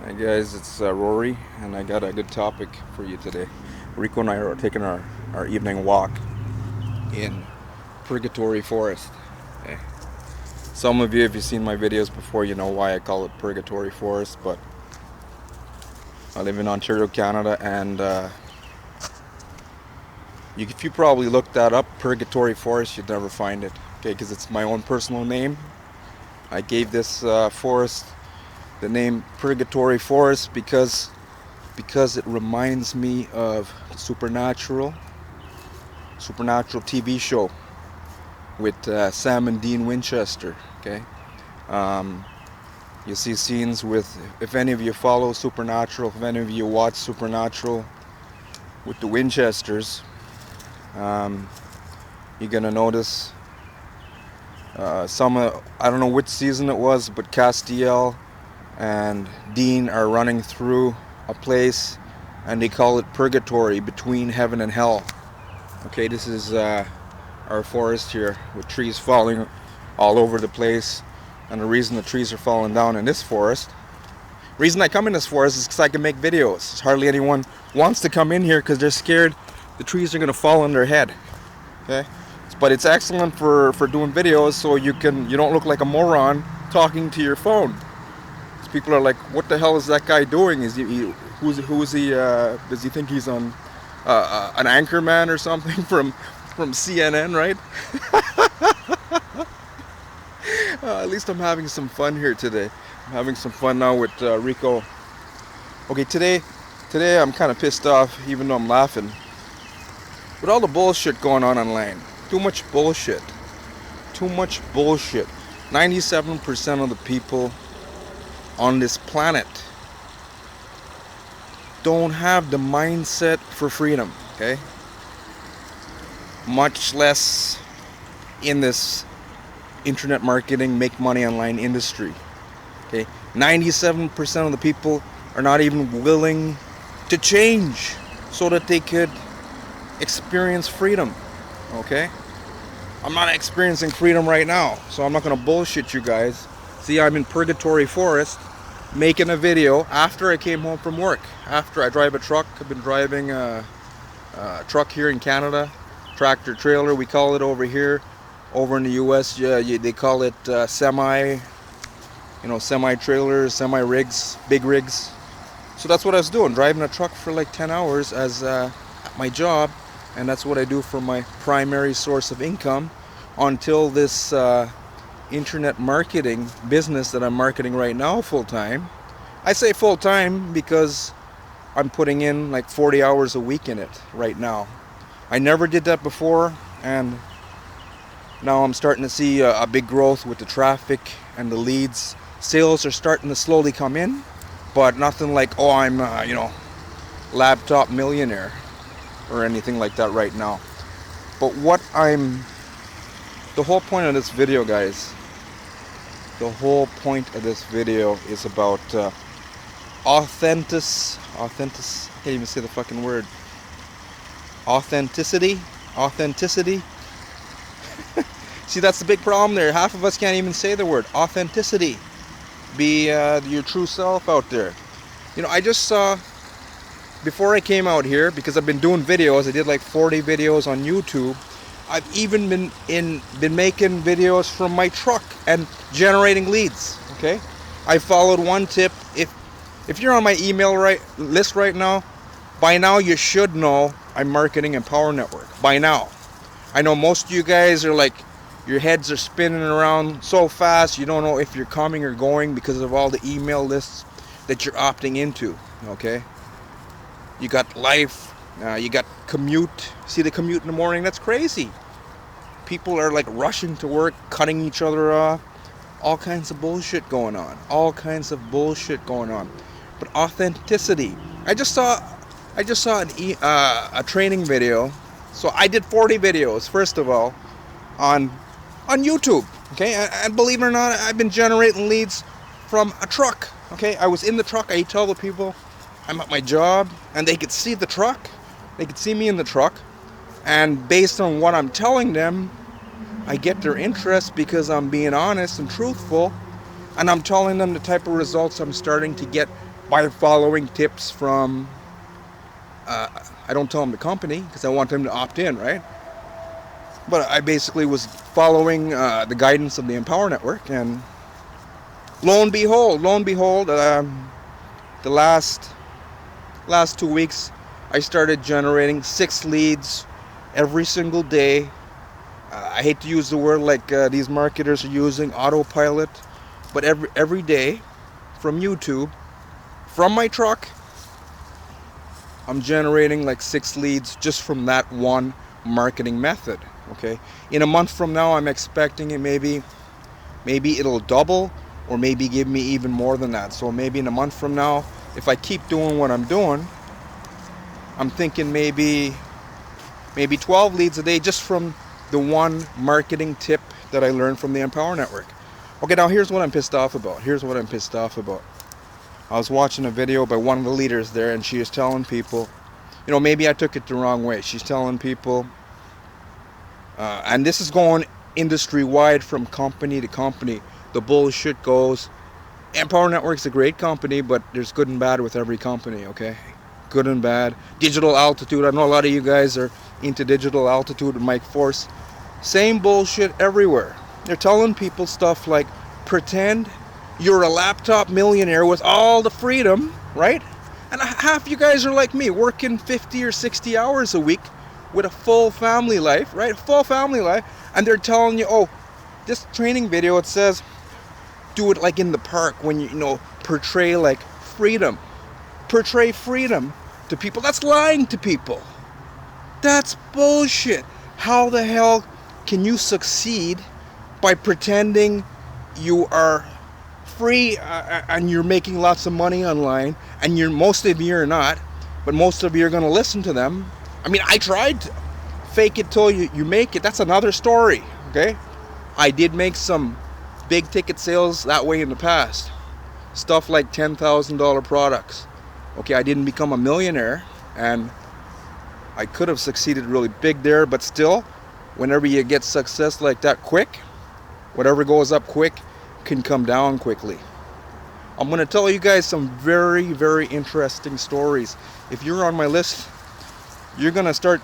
Hi guys, it's Rory, and I got a good topic for you today. Rico and I are taking our evening walk in Purgatory Forest. Okay. Some of you, if you've seen my videos before, you know why I call it Purgatory Forest, but I live in Ontario, Canada, and if you probably look that up, Purgatory Forest, you'd never find it, okay, because it's my own personal name. I gave this forest the name Purgatory Forest because it reminds me of Supernatural TV show with Sam and Dean Winchester. Okay, um, you see scenes with, if any of you follow Supernatural, if any of you watch Supernatural with the Winchesters, um, you're gonna notice I don't know which season it was, but Castiel and Dean are running through a place, and they call it Purgatory, between heaven and hell. Okay, this is our forest here with trees falling all over the place, and the reason the trees are falling down in this forest, reason I come in this forest is because I can make videos. Hardly anyone wants to come in here because they're scared the trees are going to fall on their head. Okay, but it's excellent for doing videos, so you don't look like a moron talking to your phone. People are like, what the hell is that guy doing? Is who is he? Does he think he's on an anchor man or something from CNN, right? At least I'm having some fun here today. I'm having some fun now with Rico. Okay, today I'm kind of pissed off, even though I'm laughing. With all the bullshit going on online, too much bullshit. 97% of the people on this planet don't have the mindset for freedom, okay? Much less in this internet marketing, make money online industry, okay? 97% of the people are not even willing to change so that they could experience freedom, okay? I'm not experiencing freedom right now, so I'm not gonna bullshit you guys. See, I'm in Purgatory Forest making a video after I came home from work. After I drive a truck, I've been driving a truck here in Canada, tractor trailer we call it over here. Over in the US, they call it semi trailers, semi rigs, big rigs. So that's what I was doing, driving a truck for like 10 hours as my job, and that's what I do for my primary source of income until this internet marketing business that I'm marketing right now full time. I say full time because I'm putting in like 40 hours a week in it right now. I never did that before, and now I'm starting to see a big growth with the traffic and the leads. Sales are starting to slowly come in, but nothing like, oh, I'm laptop millionaire or anything like that right now. But the whole point of this video, guys, the whole point of this video is about authenticity. I can't even say the fucking word. Authenticity. See, that's the big problem there. Half of us can't even say the word authenticity. Be your true self out there. I just saw, before I came out here, because I've been doing videos, I did like 40 videos on YouTube. I've even been making videos from my truck and generating leads. Okay, I followed one tip. If you're on my email list right now, by now you should know I'm marketing Empower Network. By now, I know most of you guys are like, your heads are spinning around so fast you don't know if you're coming or going because of all the email lists that you're opting into. Okay, you got life. You got commute. See the commute in the morning? That's crazy. People are like rushing to work, cutting each other off. All kinds of bullshit going on. But authenticity. I just saw a training video. So I did 40 videos, first of all, on YouTube. Okay, and believe it or not, I've been generating leads from a truck. Okay, I was in the truck. I tell the people I'm at my job, and they could see the truck. They could see me in the truck, and based on what I'm telling them, I get their interest because I'm being honest and truthful, and I'm telling them the type of results I'm starting to get by following tips from, I don't tell them the company because I want them to opt in, right? But I basically was following the guidance of the Empower Network, and lo and behold, the last 2 weeks, I started generating 6 leads every single day. I hate to use the word like these marketers are using, autopilot, but every day from YouTube, from my truck, I'm generating like 6 leads just from that one marketing method. Okay, in a month from now, I'm expecting it maybe it'll double, or maybe give me even more than that. So maybe in a month from now, if I keep doing what I'm doing, I'm thinking maybe 12 leads a day just from the one marketing tip that I learned from the Empower Network. Okay, now here's what I'm pissed off about. I was watching a video by one of the leaders there, and she is telling people, maybe I took it the wrong way. She's telling people, and this is going industry-wide from company to company, the bullshit goes, Empower Network's a great company, but there's good and bad with every company, okay? Good and bad. Digital Altitude, I know a lot of you guys are into Digital Altitude and Mike Force. Same bullshit everywhere. They're telling people stuff like, pretend you're a laptop millionaire with all the freedom, right? And half you guys are like me, working 50 or 60 hours a week with a full family life, right? Full family life. And they're telling you, oh, this training video, it says, do it like in the park when you portray like freedom. Portray freedom to people. That's lying to people. That's bullshit. How the hell can you succeed by pretending you are free and you're making lots of money online, and most of you are not, but most of you are going to listen to them? I mean, I tried to fake it till you make it. That's another story, okay? I did make some big ticket sales that way in the past. Stuff like $10,000 products. Okay, I didn't become a millionaire, and I could have succeeded really big there, but still, whenever you get success like that quick, whatever goes up quick can come down quickly. I'm going to tell you guys some very, very interesting stories. If you're on my list, you're going to start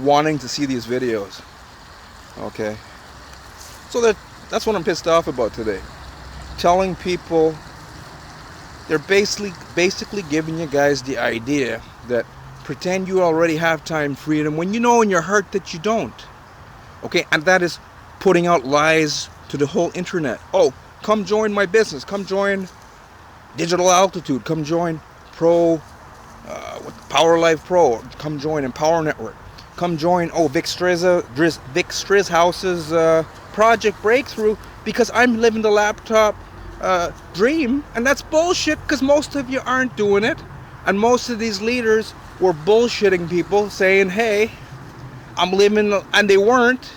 wanting to see these videos. Okay? So that's what I'm pissed off about today. Telling people, they're basically giving you guys the idea that pretend you already have time freedom when you know in your heart that you don't. Okay? And that is putting out lies to the whole internet. Oh, come join my business. Come join Digital Altitude. Come join Power Life Pro. Come join Empower Network. Come join Vic Strizhouse's Project Breakthrough, because I'm living the laptop dream. And that's bullshit, because most of you aren't doing it. And most of these leaders were bullshitting people, saying, hey, I'm living, and they weren't.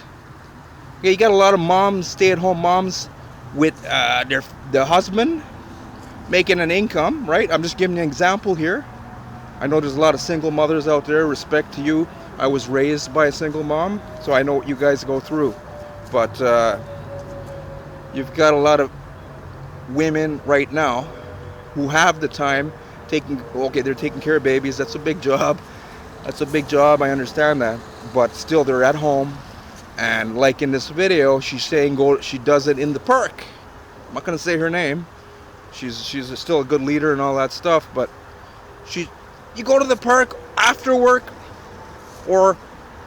Yeah, you got a lot of moms, stay-at-home moms, with the husband making an income, right? I'm just giving you an example here. I know there's a lot of single mothers out there. Respect to you. I was raised by a single mom, so I know what you guys go through. But you've got a lot of women right now who have the time they're taking care of babies. That's a big job. I understand that. But still, they're at home. And like in this video, she's saying she does it in the park. I'm not going to say her name. She's still a good leader and all that stuff. But you go to the park after work, or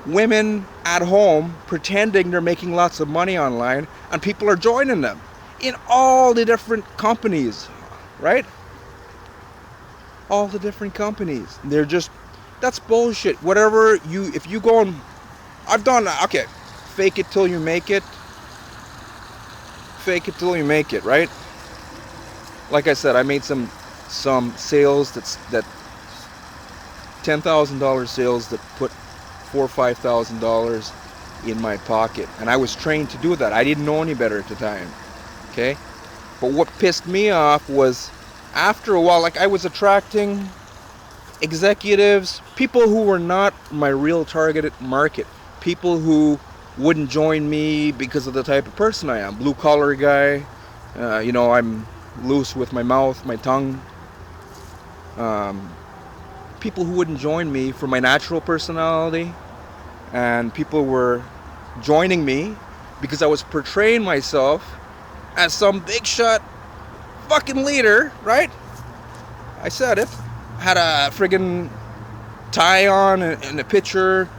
women at home pretending they're making lots of money online, and people are joining them in all the different companies, right? All the different companies. That's bullshit. If you go and, I've done that. Okay. Fake it till you make it. Fake it till you make it, right? Like I said, I made some sales that $10,000 sales that put $4,000 or $5,000 in my pocket, and I was trained to do that. I didn't know any better at the time. Okay, but what pissed me off was, after a while, like, I was attracting executives, people who were not my real targeted market, people who wouldn't join me because of the type of person I am. Blue collar guy, I'm loose with my mouth, my tongue. people who wouldn't join me for my natural personality, and people were joining me because I was portraying myself as some big shot fucking leader, right? I said it. Had a friggin' tie on and a picture,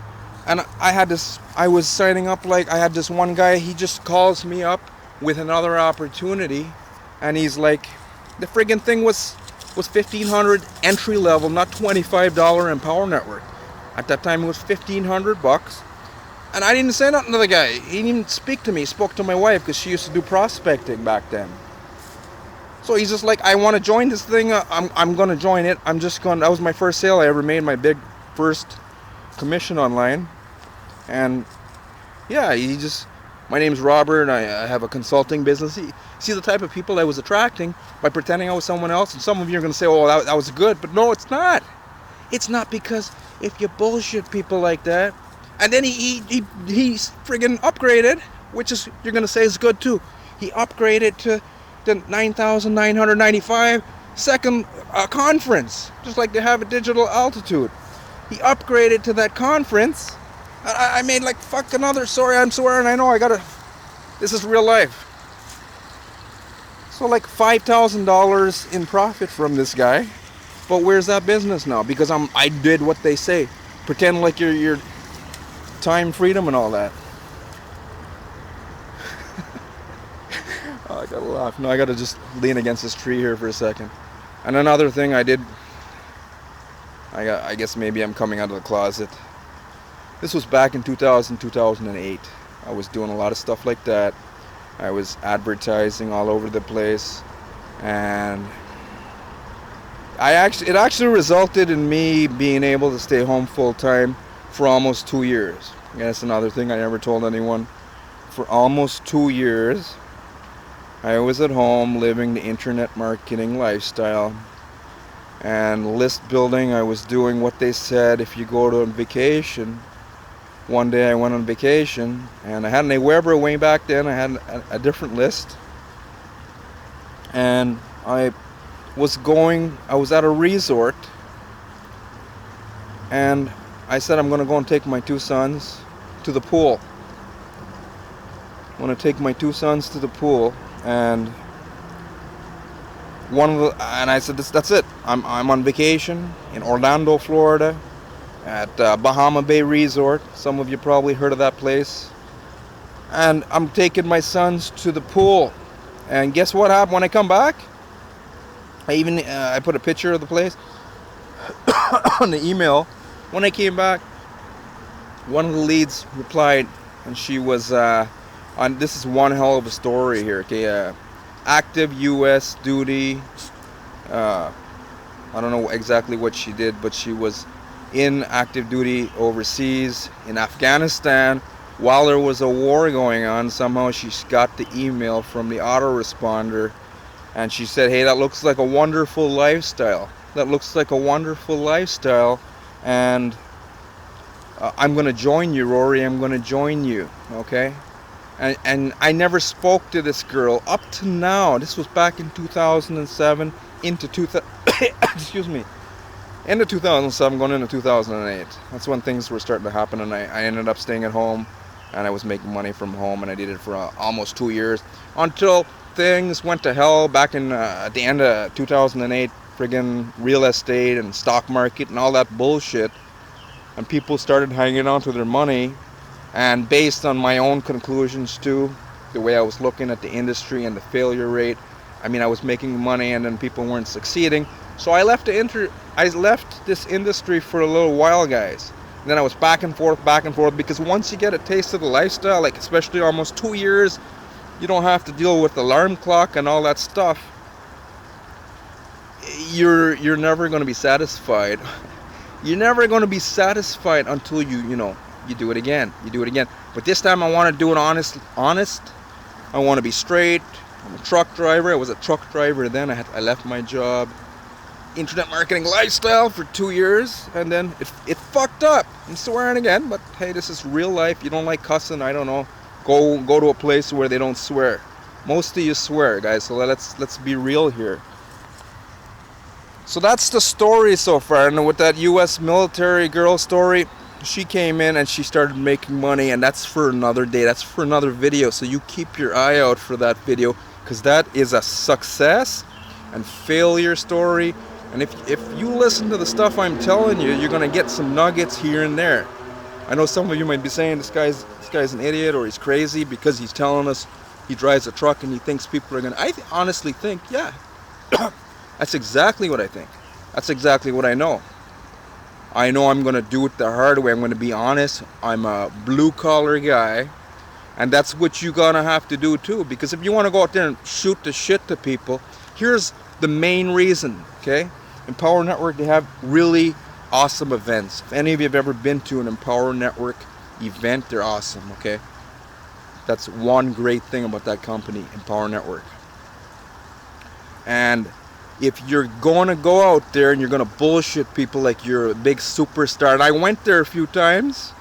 and I was signing up. Like, I had this one guy, he just calls me up with another opportunity, and he's like, the friggin' thing was $1,500 entry level, not $25 Empower Network. At that time it was $1,500, and I didn't say nothing to the guy. He didn't even speak to me. He spoke to my wife because she used to do prospecting back then. So he's just like, I want to join this thing. I'm going to join it. That was my first sale I ever made, my big first commission online. And yeah, my name's Robert, and I have a consulting business. See the type of people I was attracting by pretending I was someone else. And some of you are going to say, oh, that was good. But no, it's not. It's not, because if you bullshit people like that, and then he's friggin' upgraded, which is, you're going to say is good too. He upgraded to the 9,995 second conference, just like they have a Digital Altitude. He upgraded to that conference. I made like fuck another, sorry, I'm swearing, I know, this is real life. So like $5,000 in profit from this guy. But where's that business now? Because I did what they say. Pretend like you're time freedom and all that. Oh, I gotta laugh. No, I gotta just lean against this tree here for a second. And another thing I did, I guess maybe I'm coming out of the closet. This was back in 2008. I was doing a lot of stuff like that. I was advertising all over the place, and it actually resulted in me being able to stay home full time for almost 2 years. And that's another thing I never told anyone. For almost 2 years, I was at home living the internet marketing lifestyle and list building. I was doing what they said if you go to a vacation. One day I went on vacation, and I had an Aweber way back then. I had a different list, and I was at a resort, and I said I'm going to go and take my two sons to the pool. I'm going to take my two sons to the pool, and I said, that's it. I'm on vacation in Orlando, Florida, at Bahama Bay Resort. Some of you probably heard of that place. And I'm taking my sons to the pool. And guess what happened when I come back? I put a picture of the place on the email. When I came back, one of the leads replied, and she was this is one hell of a story here. Okay, active U.S. duty. I don't know exactly what she did, but she was in active duty overseas in Afghanistan while there was a war going on. Somehow she got the email from the autoresponder, and she said, hey, that looks like a wonderful lifestyle. And I'm going to join you, Rory. I'm going to join you, okay? And I never spoke to this girl up to now. This was back in 2007 excuse me. End of 2007, going into 2008. That's when things were starting to happen, and I ended up staying at home, and I was making money from home, and I did it for almost 2 years until things went to hell back in at the end of 2008. Friggin' real estate and stock market and all that bullshit, and people started hanging on to their money. And based on my own conclusions too, the way I was looking at the industry and the failure rate, I mean, I was making money and then people weren't succeeding. So I left this industry for a little while, guys. And then I was back and forth, because once you get a taste of the lifestyle, like especially almost 2 years, you don't have to deal with the alarm clock and all that stuff. You're never going to be satisfied. You're never going to be satisfied until you do it again. But this time I want to do it honest. I want to be straight. I'm a truck driver. I was a truck driver then. I left my job, internet marketing lifestyle, for 2 years, and then it fucked up. I'm swearing again, but hey, this is real life. You don't like cussing, I don't know. Go to a place where they don't swear. Most of you swear, guys. So let's be real here. So that's the story so far. And with that U.S. military girl story, she came in and she started making money, and that's for another day. That's for another video. So you keep your eye out for that video, because that is a success and failure story. And if you listen to the stuff I'm telling you, you're gonna get some nuggets here and there. I know some of you might be saying this guy's an idiot, or he's crazy because he's telling us he drives a truck and he thinks people are gonna. I honestly think, yeah, that's exactly what I think. That's exactly what I know. I know I'm gonna do it the hard way. I'm gonna be honest. I'm a blue collar guy, and that's what you're gonna have to do too. Because if you want to go out there and shoot the shit to people, here's the main reason. Okay, Empower Network, they have really awesome events. If any of you have ever been to an Empower Network event, they're awesome. Okay, that's one great thing about that company, Empower Network. And if you're going to go out there and you're going to bullshit people like you're a big superstar, and I went there a few times,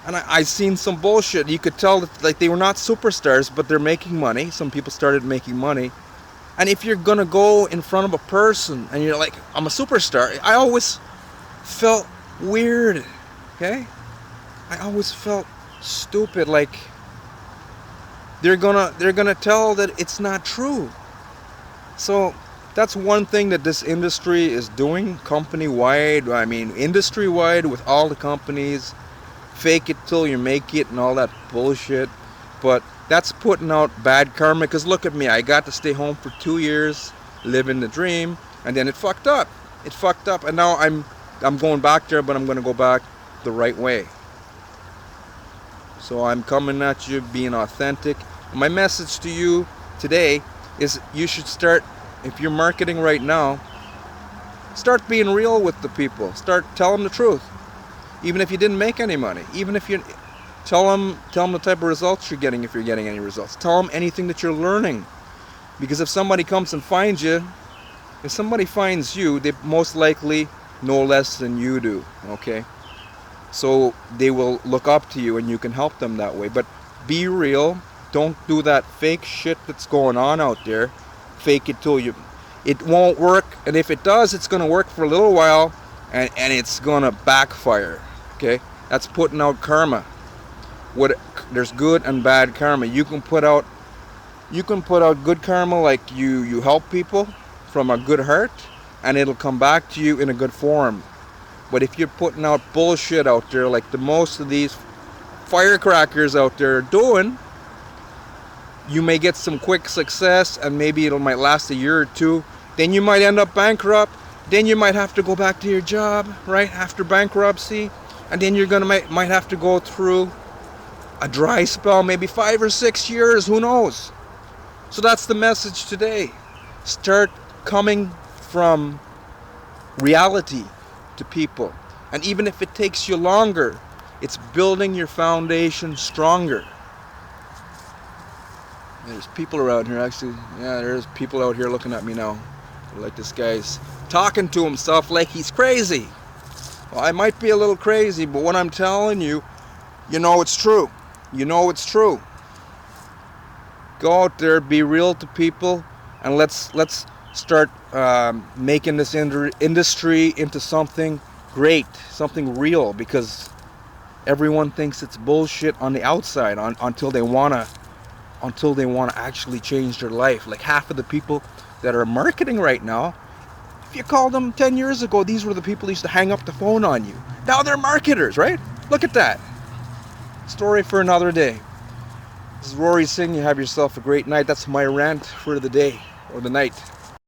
and I seen some bullshit. You could tell that, like, they were not superstars, but they're making money. Some people started making money. And if you're going to go in front of a person and you're like, I'm a superstar, I always felt weird, okay? I always felt stupid, like they're gonna tell that it's not true. So that's one thing that this industry is doing, company-wide. I mean, industry-wide, with all the companies, fake it till you make it and all that bullshit. But that's putting out bad karma, because look at me, I got to stay home for 2 years, living the dream, and then it fucked up. It fucked up, and now I'm going back there, but I'm going to go back the right way. So I'm coming at you being authentic. My message to you today is you should start, if you're marketing right now, start being real with the people. Start tell them the truth. Even if you didn't make any money. Even if you tell them the type of results you're getting, if you're getting any results. Tell them anything that you're learning. Because if somebody comes and finds you, if somebody finds you, they most likely know less than you do, okay? So they will look up to you and you can help them that way. But be real. Don't do that fake shit that's going on out there. Fake it till you... It won't work. And if it does, it's going to work for a little while. And it's going to backfire. Okay? That's putting out karma. There's good and bad karma. You can put out good karma, like you help people from a good heart, and it'll come back to you in a good form. But if you're putting out bullshit out there, like the most of these firecrackers out there are doing, you may get some quick success, and maybe it might last a year or two. Then you might end up bankrupt. Then you might have to go back to your job, right, after bankruptcy. And then you're might have to go through a dry spell, maybe 5 or 6 years, who knows. So that's the message today. Start coming from reality to people. And even if it takes you longer, it's building your foundation stronger. There's people around here, actually. Yeah, there's people out here looking at me now. Like, this guy's talking to himself like he's crazy. Well, I might be a little crazy, but what I'm telling you, you know it's true. You know it's true. Go out there, be real to people, and let's start making this industry into something great, something real, because everyone thinks it's bullshit on the outside until they wanna actually change their life. Like, half of the people that are marketing right now, if you called them 10 years ago, these were the people who used to hang up the phone on you. Now they're marketers, right? Look at that. Story for another day. This is Rory Singh. You have yourself a great night. That's my rant for the day, or the night.